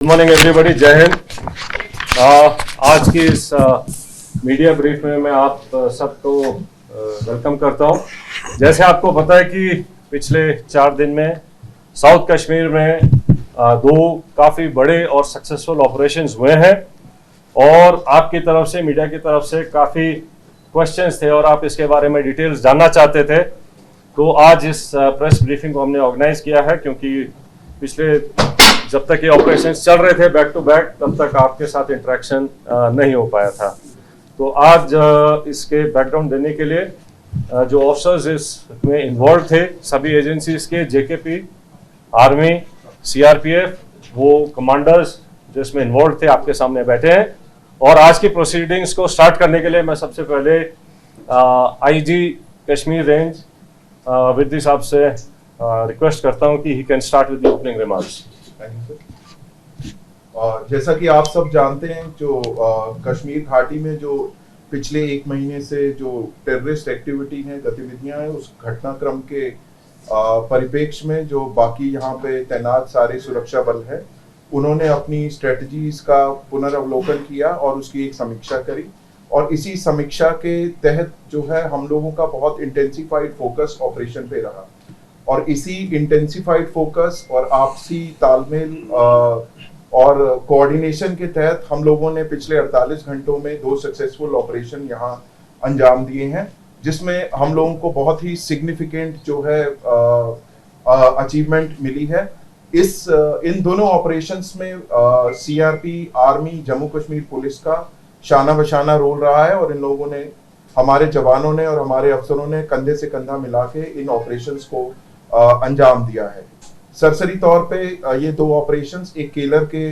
Good morning everybody, जय हिंद। आज की इस मीडिया ब्रीफ में मैं आप सबको वेलकम करता हूं। जैसे आपको पता है कि पिछले 4 दिन में साउथ कश्मीर में 2 काफ़ी बड़े और सक्सेसफुल ऑपरेशंस हुए हैं और आपकी तरफ से, मीडिया की तरफ से काफ़ी क्वेश्चंस थे और आप इसके बारे में डिटेल्स जानना चाहते थे। तो आज इस प्रेस ब्रीफिंग को हमने ऑर्गेनाइज किया है क्योंकि पिछले जब तक ये ऑपरेशन चल रहे थे बैक टू बैक, तब तक आपके साथ इंटरेक्शन नहीं हो पाया था। तो आज इसके बैकग्राउंड देने के लिए जो ऑफिसर्स इसमें इन्वॉल्व थे, सभी एजेंसीज के, जेकेपी, आर्मी, सीआरपीएफ, वो कमांडर्स जो इसमें इन्वॉल्व थे आपके सामने बैठे हैं। और आज की प्रोसीडिंग्स को स्टार्ट करने के लिए मैं सबसे पहले आईजी कश्मीर रेंज विद्युत साहब से रिक्वेस्ट करता हूं कि he can start with the opening remarks. जैसा कि आप सब जानते हैं, जो कश्मीर घाटी में जो पिछले 1 महीने से जो टेररिस्ट एक्टिविटी हैं, गतिविधियां हैं, उस घटनाक्रम के परिप्रेक्ष्य में जो बाकी यहाँ पे तैनात सारे सुरक्षा बल हैं, उन्होंने अपनी स्ट्रेटजीज का पुनर्वलोकन किया और उसकी एक समीक्षा करी। और इसी समीक्षा के तहत जो है हम लोगों का बहुत इंटेंसिफाइड फोकस ऑपरेशन पे रहा और इसी इंटेंसिफाइड फोकस और आपसी तालमेल और कोऑर्डिनेशन के तहत हम लोगों ने पिछले 48 घंटों में 2 सक्सेसफुल ऑपरेशन यहाँ अंजाम दिए हैं, जिसमें हम लोगों को बहुत ही सिग्निफिकेंट जो है अचीवमेंट मिली है। इन दोनों ऑपरेशंस में CRP, army, Jammu Kashmir police का शाना बशाना रोल रहा है और इन लोगों ने, हमारे जवानों ने और हमारे अफसरों ने कंधे से कंधा मिला के इन ऑपरेशंस को अंजाम दिया है। सरसरी तौर पे ये 2 ऑपरेशंस, एक केलर के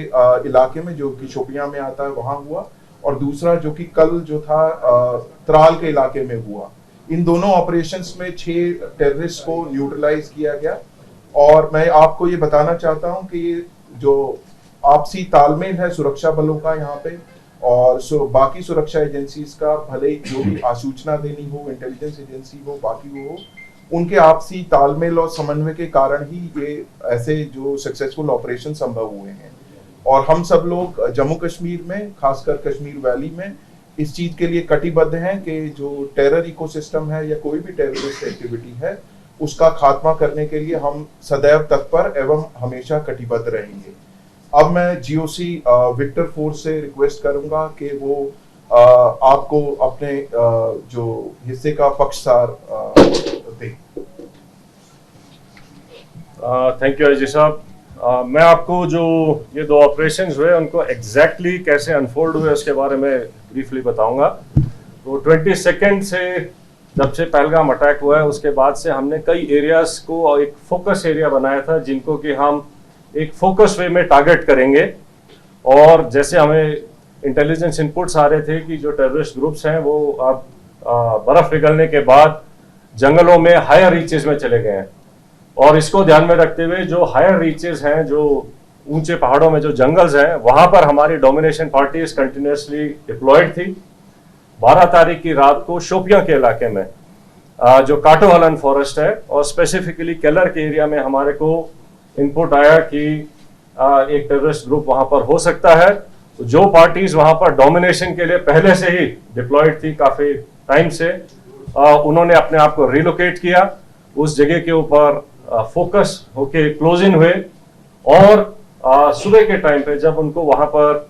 इलाके में जो कि शोपियां में आता है वहां हुआ और दूसरा जो कि कल जो था त्राल के इलाके में हुआ। इन दोनों ऑपरेशंस में 6 टेररिस्ट को न्यूट्रलाइज किया गया। और मैं आपको ये बताना चाहता हूं कि ये जो आपसी तालमेल है सुरक्षा बलों का यहाँ पे और बाकी सुरक्षा एजेंसीज का, भले जो भी आसूचना देनी हो, इंटेलिजेंस एजेंसी हो, बाकी हो, उनके आपसी तालमेल और समन्वय के कारण ही ये ऐसे जो सक्सेसफुल ऑपरेशन संभव हुए हैं। और हम सब लोग जम्मू कश्मीर में, खासकर कश्मीर वैली में, इस चीज के लिए कटिबद्ध हैं कि जो टेरर इकोसिस्टम है या कोई भी टेररिस्ट एक्टिविटी है, उसका खात्मा करने के लिए हम सदैव तत्पर एवं हमेशा कटिबद्ध रहेंगे। अब मैं जीओसी विक्टर फोर्स से रिक्वेस्ट करूंगा कि वो आपको अपने जो हिस्से का पक्षसार दें। थैंक यू अजय साहब। मैं आपको जो ये 2 ऑपरेशंस हुए उनको एग्जैक्टली कैसे अनफोल्ड हुए उसके बारे में ब्रीफली बताऊंगा। तो 22 से जब से पहलगाम अटैक हुआ है उसके बाद से हमने कई एरियाज को एक फोकस एरिया बनाया था, जिनको कि हम एक फोकस वे में टारगेट करेंगे। और जैसे हमें इंटेलिजेंस इनपुट्स आ रहे थे कि जो टेररिस्ट ग्रुप्स हैं वो अब बर्फ पिघलने के बाद जंगलों में हायर रीचेस में चले गए हैं। और इसको ध्यान में रखते हुए जो हायर रीचेस हैं, जो ऊंचे पहाड़ों में जो जंगल्स हैं, वहां पर हमारी डोमिनेशन पार्टीज कंटिन्यूसली डिप्लॉयड थी। 12 तारीख की रात को शोपियां के इलाके में जो काटोहलन फॉरेस्ट है और स्पेसिफिकली केलर के एरिया में हमारे को इनपुट आया कि एक टेररिस्ट ग्रुप वहां पर हो सकता है। तो जो पार्टीज वहां पर डोमिनेशन के लिए पहले से ही डिप्लॉयड थी काफी टाइम से, उन्होंने अपने आप को रिलोकेट किया, उस जगह के ऊपर फोकस होके क्लोज इन हुए। और सुबह के टाइम पे जब उनको वहां पर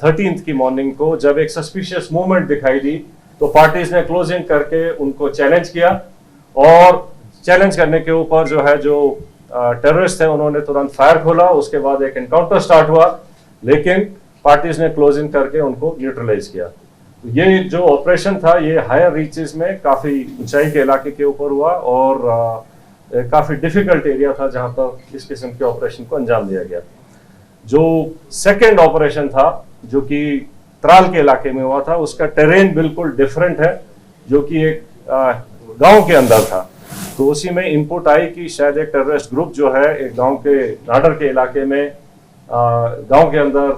13th की मॉर्निंग को जब एक सस्पिशियस मूवमेंट दिखाई दी, तो पार्टीज ने क्लोज इन करके उनको चैलेंज किया और चैलेंज करने के ऊपर जो है जो टेररिस्ट थे उन्होंने तुरंत फायर खोला। उसके बाद एक एनकाउंटर स्टार्ट हुआ, लेकिन पार्टीज ने क्लोज इन करके उनको न्यूट्रलाइज किया। ये जो ऑपरेशन था ये हायर रीचेस में काफी ऊंचाई के इलाके के ऊपर हुआ और काफी डिफिकल्ट एरिया था जहां पर इस किस्म के ऑपरेशन को अंजाम दिया गया। जो सेकेंड ऑपरेशन था जो कि त्राल के इलाके में हुआ था, उसका टेरेन बिल्कुल डिफरेंट है, जो कि एक गांव के अंदर था। तो उसी में इनपुट आई कि शायद एक टेररिस्ट ग्रुप जो है एक गांव के नाडर के इलाके में गांव के अंदर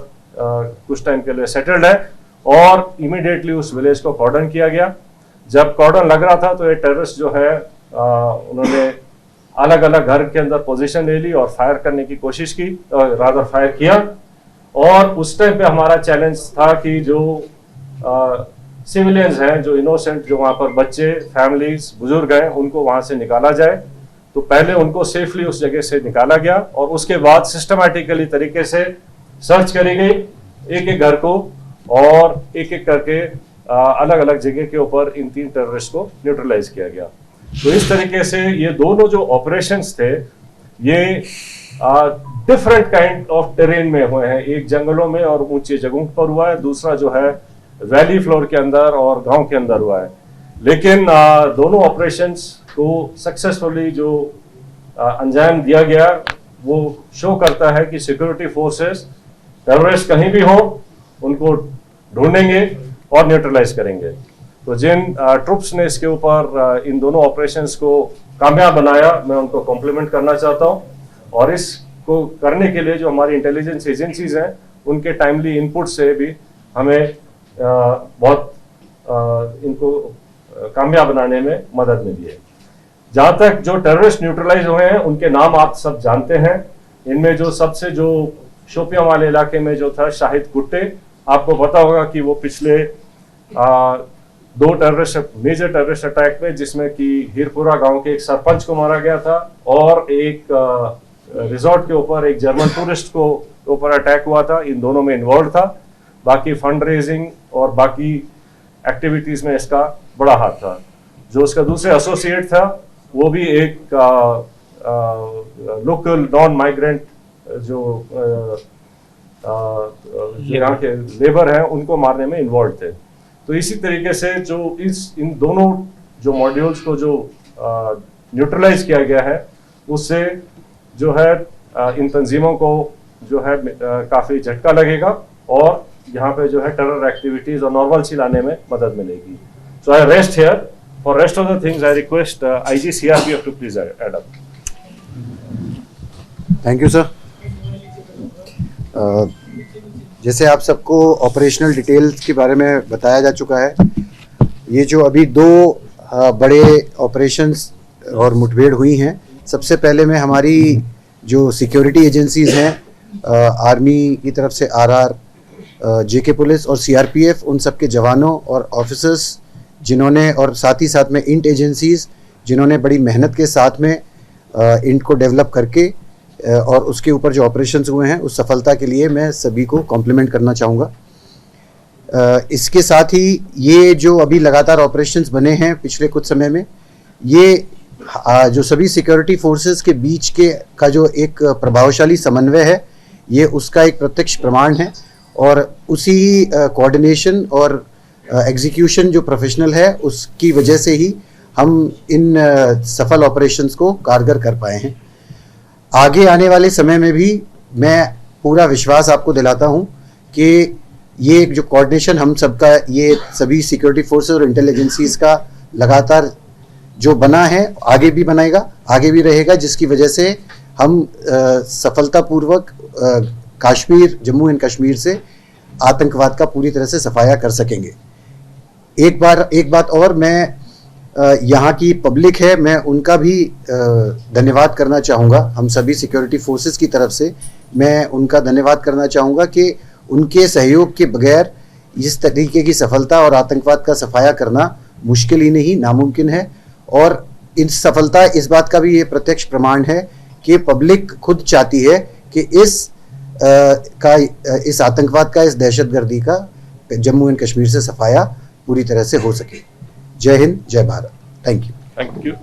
कुछ टाइम के लिए सेटल्ड है और इमीडिएटली उस विलेज को कॉर्डन किया गया। जब कॉर्डन लग रहा था तो ये टेररिस्ट जो है उन्होंने अलग अलग घर के अंदर पोजीशन ले ली और फायर करने की कोशिश की, रादर फायर किया। और उस टाइम पे हमारा चैलेंज था कि जो सिविलियंस हैं, जो इनोसेंट, जो वहाँ पर बच्चे, फैमिलीज, बुजुर्ग हैं, उनको वहाँ से निकाला जाए। तो पहले उनको सेफली उस जगह से निकाला गया और उसके बाद सिस्टमैटिकली तरीके से सर्च करी गई एक एक घर को, और एक एक करके अलग अलग जगह के ऊपर इन 3 टेररिस्ट को न्यूट्रलाइज किया गया। तो इस तरीके से ये दोनों जो ऑपरेशंस थे ये डिफरेंट काइंड ऑफ टेरेन में हुए हैं। एक जंगलों में और ऊंची जगहों पर हुआ है, दूसरा जो है वैली फ्लोर के अंदर और गांव के अंदर हुआ है। लेकिन दोनों ऑपरेशंस को सक्सेसफुली जो अंजाम दिया गया वो शो करता है कि सिक्योरिटी फोर्सेस टेररिस्ट कहीं भी हो उनको ढूंढेंगे और न्यूट्रलाइज करेंगे। तो जिन ट्रुप्स ने इसके ऊपर इन दोनों ऑपरेशंस को कामयाब बनाया, मैं उनको कॉम्प्लीमेंट करना चाहता हूं। और इसको करने के लिए जो हमारी इंटेलिजेंस एजेंसीज हैं उनके टाइमली इनपुट से भी हमें बहुत इनको कामयाब बनाने में मदद मिली है। जहां तक जो टेररिस्ट न्यूट्रलाइज हुए हैं उनके नाम आप सब जानते हैं। इनमें जो सबसे जो शोपियां वाले इलाके में जो था शाहिद कुट्टे, आपको पता होगा कि वो पिछले 2 मेजर टेररिस्ट अटैक में, जिसमें कि हीरपुरा गांव के एक सरपंच को मारा गया था और एक रिजॉर्ट के ऊपर एक जर्मन टूरिस्ट को ऊपर अटैक हुआ था, इन दोनों में इन्वॉल्व था। बाकी फंड रेजिंग और बाकी एक्टिविटीज में इसका बड़ा हाथ था। जो उसका दूसरे एसोसिएट था वो भी एक लोकल नॉन माइग्रेंट जो यहाँ के लेबर हैं उनको मारने में इन्वॉल्व थे। तो इसी तरीके से जो इन दोनों जो मॉड्यूल्स को जो न्यूट्रलाइज किया गया है उससे जो है इन तंजीमों को जो है काफ़ी झटका लगेगा और यहाँ पे जो है टेरर एक्टिविटीज और नॉर्मल सी लाने में मदद मिलेगी। So I rest here. For rest of the things I request IG CRPF to please add up. Thank you sir. जैसे आप सबको ऑपरेशनल डिटेल्स के बारे में बताया जा चुका है, ये जो अभी 2 बड़े ऑपरेशंस और मुठभेड़ हुई हैं, सबसे पहले में हमारी जो सिक्योरिटी एजेंसीज हैं, आर्मी की तरफ से RR, JK पुलिस और CRPF, उन सब के जवानों और ऑफिसर्स जिन्होंने, और साथ ही साथ में इंट एजेंसीज जिन्होंने बड़ी मेहनत के साथ में इंट को डेवलप करके और उसके ऊपर जो ऑपरेशंस हुए हैं उस सफलता के लिए मैं सभी को कॉम्प्लीमेंट करना चाहूँगा। इसके साथ ही ये जो अभी लगातार ऑपरेशंस बने हैं पिछले कुछ समय में, ये जो सभी सिक्योरिटी फोर्सेस के बीच के का जो एक प्रभावशाली समन्वय है, ये उसका एक प्रत्यक्ष प्रमाण है। और उसी कोऑर्डिनेशन और एग्जीक्यूशन जो प्रोफेशनल है उसकी वजह से ही हम इन सफल ऑपरेशंस को कारगर कर पाए हैं। आगे आने वाले समय में भी मैं पूरा विश्वास आपको दिलाता हूं कि ये जो कोऑर्डिनेशन हम सबका, ये सभी सिक्योरिटी फोर्सेस और इंटेलिजेंसीज का लगातार जो बना है आगे भी बनाएगा, आगे भी रहेगा, जिसकी वजह से हम सफलतापूर्वक कश्मीर, जम्मू एंड कश्मीर से आतंकवाद का पूरी तरह से सफाया कर सकेंगे। एक बात और, मैं यहाँ की पब्लिक है, मैं उनका भी धन्यवाद करना चाहूँगा। हम सभी सिक्योरिटी फोर्सेस की तरफ से मैं उनका धन्यवाद करना चाहूँगा कि उनके सहयोग के बगैर इस तरीके की सफलता और आतंकवाद का सफाया करना मुश्किल ही नहीं, नामुमकिन है। और इस सफलता, इस बात का भी ये प्रत्यक्ष प्रमाण है कि पब्लिक खुद चाहती है कि इस आतंकवाद का, इस दहशतगर्दी का जम्मू एंड कश्मीर से सफाया पूरी तरह से हो सके। जय हिंद, जय भारत। Thank you.